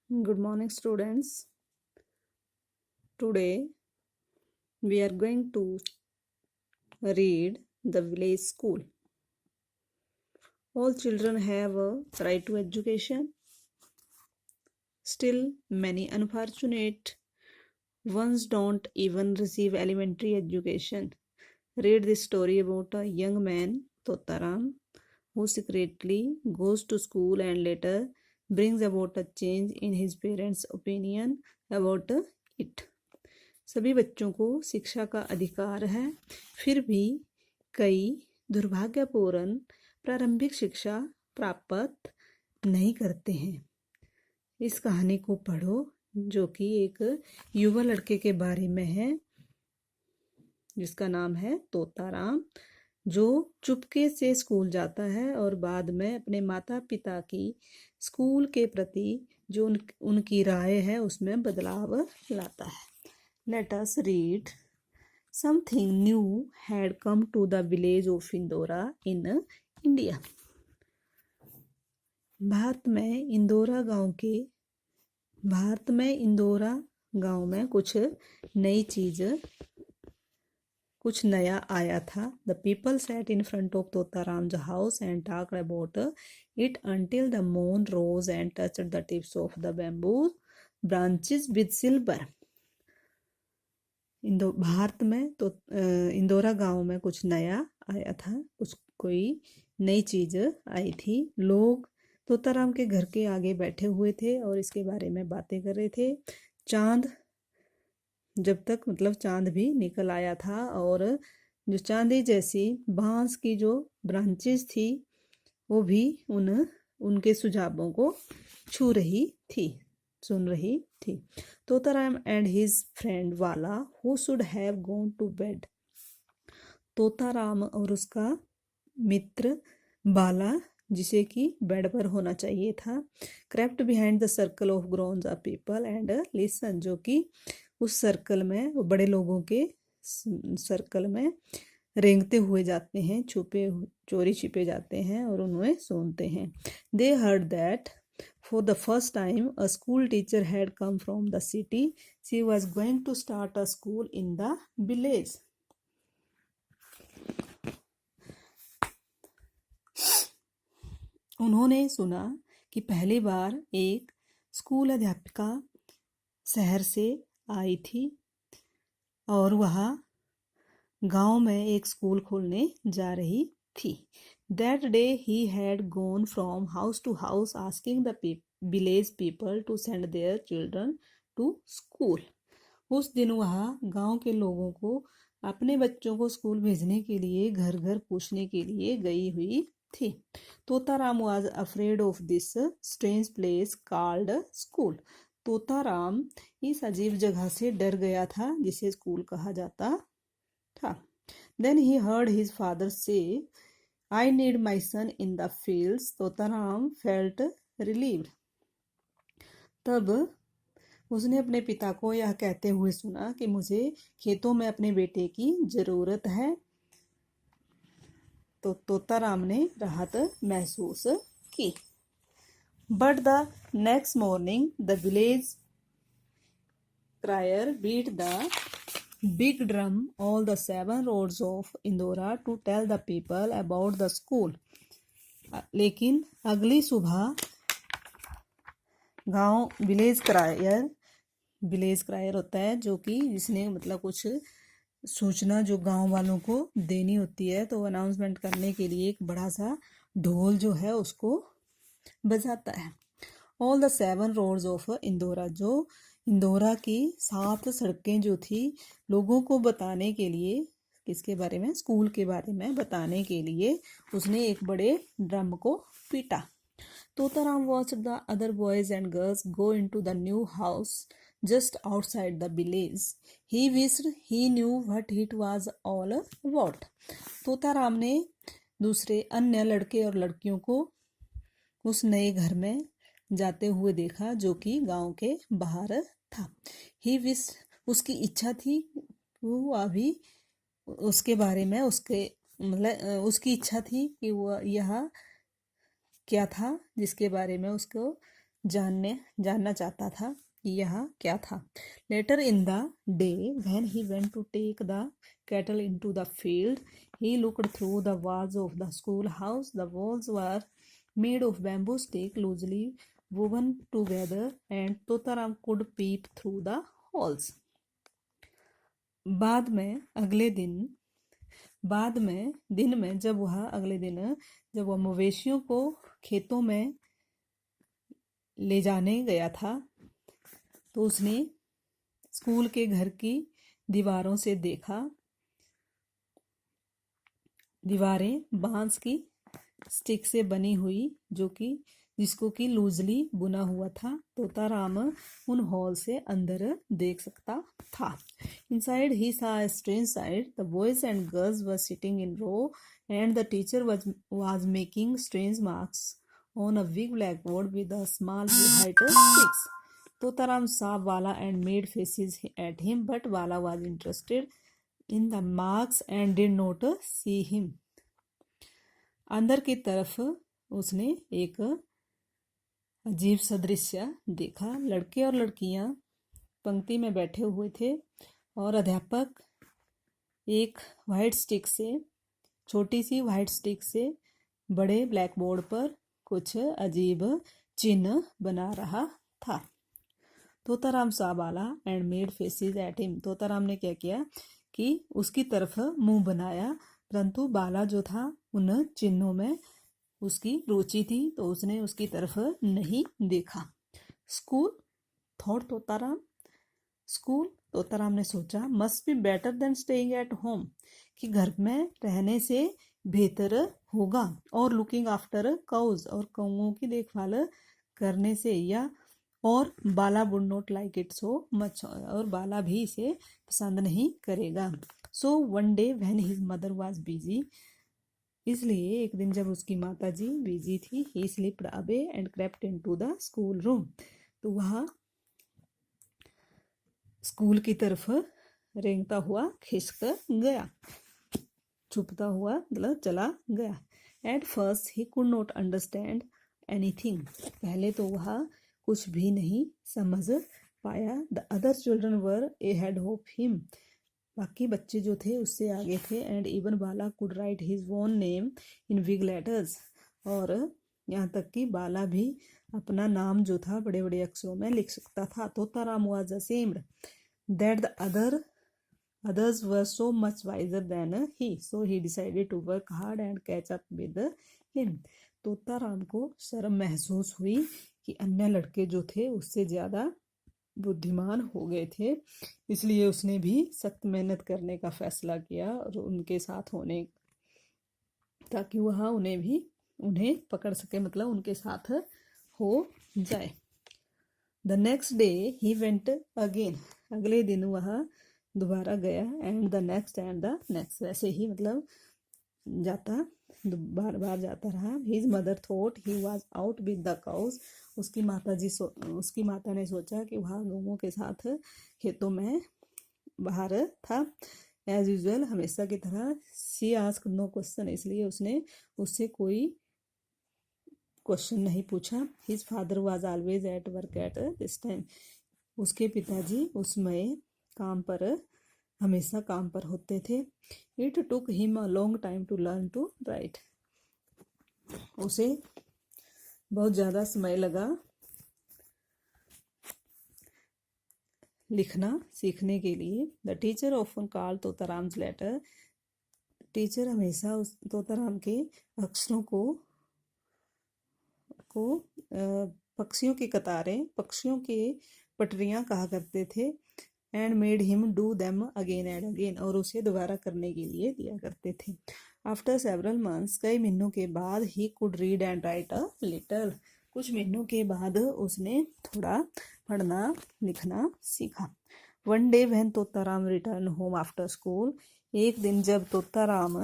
Good morning, students. Today we are going to read The Village School. All children have a right to education. Still, many unfortunate ones don't even receive elementary education. Read this story about a young man, Totaram, who secretly goes to school and later brings about a change in his parents' opinion about it. सभी बच्चों को शिक्षा का अधिकार है, फिर भी कई दुर्भाग्यपूर्ण प्रारंभिक शिक्षा प्राप्त नहीं करते हैं। इस कहानी को पढ़ो जो कि एक युवा लड़के के बारे में है जिसका नाम है तोताराम, जो चुपके से स्कूल जाता है और बाद में अपने माता पिता की स्कूल के प्रति जो उनकी राय है उसमें बदलाव लाता है। Let us read. Something new had come to the village of Indora in India. Bharat में इंदौरा गांव में कुछ नया आया था. The people sat in front of Totaram's house and talked about it until the moon rose and touched the tips of the bamboo branches with silver. Bharat में तो इंदौरा गांव में कुछ नया आया था, कोई नई चीज आई थी. लोग तोताराम के घर के आगे बैठे हुए थे और इसके बारे में बातें कर रहे थे. चांद भी निकल आया था और जो चांदी जैसी बांस की जो ब्रांचेस थी वो भी उनके सुझावों को सुन रही थी. तोताराम एंड हिज फ्रेंड वाला who should have gone to bed. Totaram और उसका मित्र बाला जिसे कि बेड पर होना चाहिए था. Crept behind the circle of grown up people and listen, जो कि उस सर्कल में बड़े लोगों के सर्कल में रेंगते हुए जाते हैं, चोरी छिपे जाते हैं और उन्हें सुनते हैं. दे heard that for the first time a school teacher had come from the city. She was going to start a school in the village. उन्होंने सुना कि पहली बार एक स्कूल अध्यापिका शहर से आई थी और वह गांव में एक स्कूल खोलने जा रही थी. That day he had gone from house to house asking the village people to send their children to school. उस दिन वह गांव के लोगों को अपने बच्चों को स्कूल भेजने के लिए घर घर पूछने के लिए गई हुई थी. Totaram was afraid of this strange place called school. Totaram इस अजीब जगह से डर गया था जिसे स्कूल कहा जाता था. Then he heard his father say, I need my son in the fields. Totaram felt relieved. तब उसने अपने पिता को यह कहते हुए सुना कि मुझे खेतों में अपने बेटे की जरूरत है. तो तोताराम ने राहत महसूस की. But the next morning the village crier beat the big drum all the 7 roads of Indora to tell the people about the school. लेकिन अगली सुबह गांव विलेज क्रायर होता है जो कि जिसने कुछ सूचना जो गांव वालों को देनी होती है, तो अनाउंसमेंट करने के लिए एक बड़ा सा ढोल जो है उसको बजाता है. All the 7 roads of Indora, जो इंदौरा की 7 सड़कें जो थी लोगों को बताने के लिए, किसके बारे में, स्कूल के बारे में बताने के लिए उसने एक बड़े ड्रम को पीटा. Totaram watched the other boys and girls go into the new house just outside the village. He wished he knew what it was all about. Totaram ने दूसरे अन्य लड़के और लड़कियों को उस नए घर में जाते हुए देखा जो कि गांव के बाहर था. ही विश, उसकी इच्छा थी, वो अभी उसके बारे में उसकी इच्छा थी कि वो यह क्या था जिसके बारे में उसको जानना चाहता था कि यह क्या था। Later in the day when he went to take the cattle into the field he looked through the walls of the school house. The walls were made of bamboo stick loosely woven together and Totaram could peep through the holes। बाद में दिन में जब वह मवेशियों को खेतों में ले जाने गया था तो उसने स्कूल के घर की दीवारों से देखा। दीवारें बांस की स्टिक से बनी हुई जिसको कि लूजली बुना हुआ था। तोताराम उन हॉल से अंदर देख सकता था। Inside he saw a strange sight. The boys and girls were sitting in row and the teacher was making strange marks on a big blackboard with a small white sticks. Totaram saw Bala and made faces at him, but Bala was interested in the marks and did not see him. अंदर की तरफ उसने एक अजीब सा दृश्य देखा। लड़के और लड़कियां पंक्ति में बैठे हुए थे और अध्यापक एक छोटी सी वाइट स्टिक से बड़े ब्लैक बोर्ड पर कुछ अजीब चिन्ह बना रहा था। Totaram saw Bala and made faces at him. Totaram ने क्या किया कि उसकी तरफ मुंह बनाया, परंतु बाला जो था उन चिन्हों में उसकी रुचि थी तो उसने उसकी तरफ नहीं देखा। स्कूल थॉट तोताराम, तोताराम ने सोचा, must be better than staying at home, कि घर में रहने से बेहतर होगा। और लुकिंग आफ्टर काउज, और कौओं की देखभाल करने से, या और Bala would not like it so much, और बाला भी इसे पसंद नहीं करेगा। So one day when his mother was busy, इसलिए एक दिन जब उसकी माताजी बिजी थी, he slipped away and crept into the school room, तो वह स्कूल की तरफ रेंगता हुआ खिसक गया, छुपता हुआ मतलब चला गया। At first he could not understand anything, पहले तो वह कुछ भी नहीं समझ पाया। The other children were ahead of him, बाकी बच्चे जो थे उससे आगे थे। And even Bala could write his own name in big letters, और यहाँ तक कि बाला भी अपना नाम जो था बड़े बड़े अक्षरों में लिख सकता था। Totaram was ashamed that the others were so much wiser than he, so he decided to work hard and catch up with him. Totaram को शर्म महसूस हुई कि अन्य लड़के जो थे उससे ज़्यादा बुद्धिमान हो गए थे, इसलिए उसने भी सख्त मेहनत करने का फैसला किया और उनके साथ होने, ताकि वह उन्हें पकड़ सके, मतलब उनके साथ हो जाए। The next day he went again, अगले दिन वह दोबारा गया। एंड द नेक्स्ट, वैसे ही मतलब बार बार जाता रहा। His mother thought he was out with the cows, उसकी माता ने सोचा कि वह गौओं के साथ खेतों में बाहर था। एज यूजुअल, हमेशा की तरह। शी आस्क्ड नो क्वेश्चन, इसलिए उसने उससे कोई क्वेश्चन नहीं पूछा। His father was always at work at this time, उसके पिताजी उस समय हमेशा काम पर होते थे। It took him a long time to learn to write, उसे बहुत ज़्यादा समय लगा लिखना सीखने के लिए। The teacher often called Totaram's letter, teacher हमेशा उस तोताराम के अक्षरों को पक्षियों की पटरियां कहा करते थे। And made him do them again and again, और उसे दोबारा करने के लिए दिया करते थे। आफ्टर सेवरल मंथ्स, कई महीनों के बाद, he could read and write a little, कुछ महीनों के बाद उसने थोड़ा पढ़ना लिखना सीखा। One day when Totaram return home after school, एक दिन जब तोताराम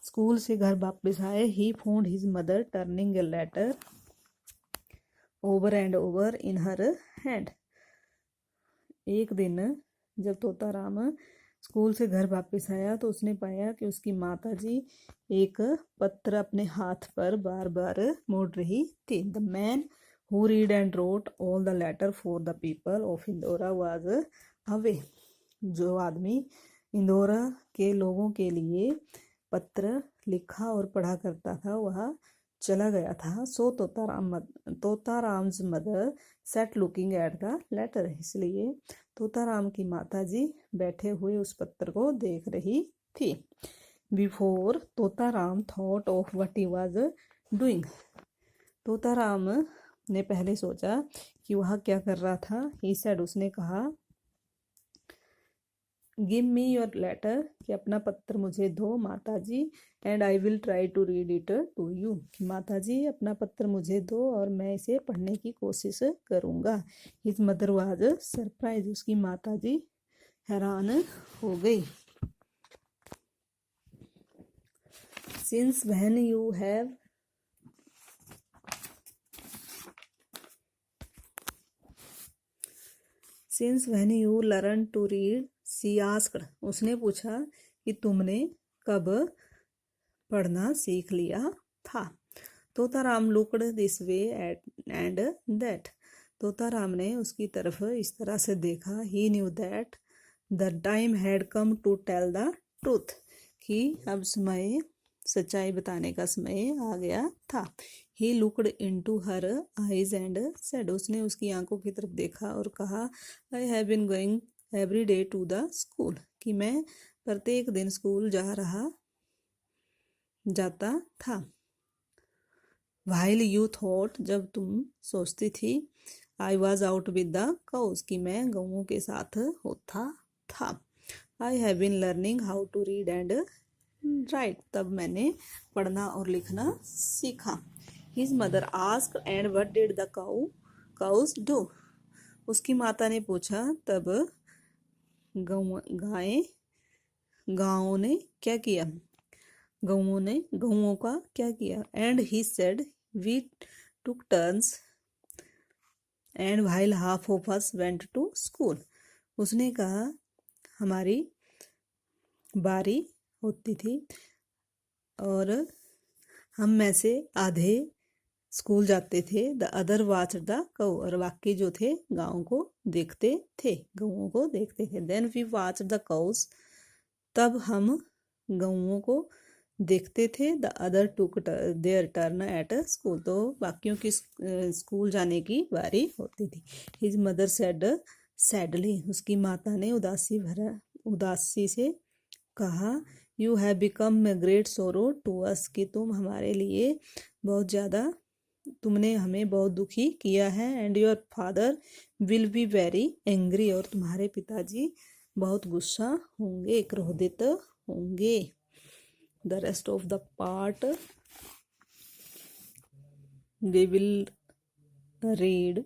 स्कूल से घर वापस आए, he found his mother turning a letter over and over in her hand. एक दिन जब तोताराम स्कूल से घर वापस आया तो उसने पाया कि उसकी माताजी एक पत्र अपने हाथ पर बार बार मोड़ रही थी। The man who read and wrote all the letter for the people of Indora was away. जो आदमी इंदौरा के लोगों के लिए पत्र लिखा और पढ़ा करता था वह चला गया था. So Totaram's mother sat looking at the letter. इसलिए तोताराम की माता जी बैठे हुए उस पत्र को देख रही थी. Before Totaram thought of what he was doing. Totaram ने पहले सोचा कि वह क्या कर रहा था. ही सेड, उसने कहा, गिव मी योर लेटर, कि अपना पत्र मुझे दो माता जी, and I will try to read it to you, कि माता जी अपना पत्र मुझे दो और मैं इसे पढ़ने की कोशिश करूँगा. His mother was surprise. उसकी माता जी हैरान हो गई. Since when you have since when you learn to read, she asked. उसने पूछा कि तुमने कब पढ़ना सीख लिया था. Totaram looked this way and that. Totaram ने उसकी तरफ इस तरह से देखा. He knew that the time had come to tell the truth, कि अब समय, सच्चाई बताने का समय आ गया था. He looked into her eyes and said. उसने उसकी आंखों की तरफ देखा और कहा, I have been going every day to the school, कि मैं प्रत्येक दिन स्कूल जाता था. व्हाइल यू थॉट, जब तुम सोचती थी, I was out with the cows, कि मैं गऊओं के साथ होता था. I have been learning how to read and write, तब मैंने पढ़ना और लिखना सीखा. His mother asked, and what did the cows do. उसकी माता ने पूछा, तब गायों ने क्या किया, गऊओं का क्या किया. And he said, we took turns and while half of us went to school. उसने कहा, हमारी बारी होती थी और हम में से आधे स्कूल जाते थे. The other watch the cow, और बाकी जो थे गाँव को देखते थे, गऊओं को देखते थे. Then we watch the cows, तब हम गऊओं को देखते थे. The other took their turn at school, तो बाकियों की स्कूल जाने की बारी होती थी. हिज मदर सेड सैडली, उसकी माता ने उदासी से कहा, you have become a great सोरो टू अस, कि तुम हमारे लिए बहुत ज़्यादा, तुमने हमें बहुत दुखी किया है. And your father will be very angry, और तुम्हारे पिताजी बहुत गुस्सा होंगे, क्रोधित होंगे. The rest of the part we will read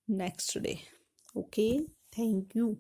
next day. Okay, thank you.